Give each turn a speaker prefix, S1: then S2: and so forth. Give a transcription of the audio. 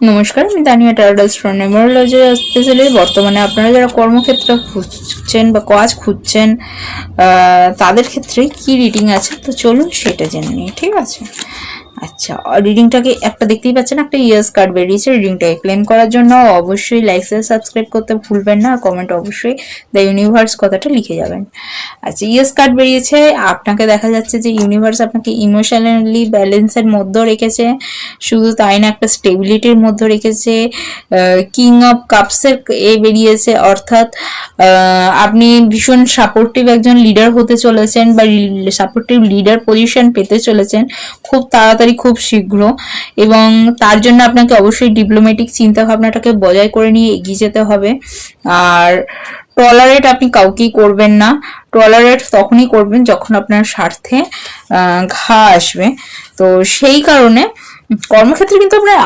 S1: নমস্কার, আমি Tania টার্ডলস from numerology specially. বর্তমানে আপনারা যারা কর্মক্ষেত্রে খুঁজছেন বা কাজ খুঁজছেন তাদের ক্ষেত্রে কি রিডিং আছে, তো চলুন সেটা জেনে নিই। ঠিক আছে, আচ্ছা, রিডিংটাকে একটা দেখতেই পাচ্ছেন, একটা ইয়েস কার্ড বেরিয়েছে। রিডিংটাকে ক্লেম করার জন্য অবশ্যই লাইক সাবস্ক্রাইব করতে ভুলবেন না, আর কমেন্ট অবশ্যই দ্য ইউনিভার্স কথাটা লিখে যাবেন। আচ্ছা, ইয়েস কার্ড বেরিয়েছে। আপনাকে দেখা যাচ্ছে যে ইউনিভার্স আপনাকে ইমোশনালি ব্যালেন্সের মধ্যে রেখেছে, শুধু তাই না একটা স্টেবিলিটির মধ্যে রেখেছে। কিং অফ কাপসের এ বেরিয়েছে, অর্থাৎ আপনি ভীষণ সাপোর্টিভ একজন লিডার হতে চলেছেন বা সাপোর্টিভ লিডার পজিশন পেতে চলেছেন খুব তাড়াতাড়ি, খুব শীঘ্র। এবং তার জন্য আপনাকে অবশ্যই ডিপ্লোম্যাটিক চিন্তা ভাবনাটাকে বজায় করে নিয়ে এগিয়ে যেতে হবে। আর টলারেট আপনি কাউকেই করবেন না। টলারেট তখনই করবেন যখন আপনার স্বার্থে ঘা আসবে। তো সেই কারণে কর্মক্ষেত্রে কিন্তু আপনার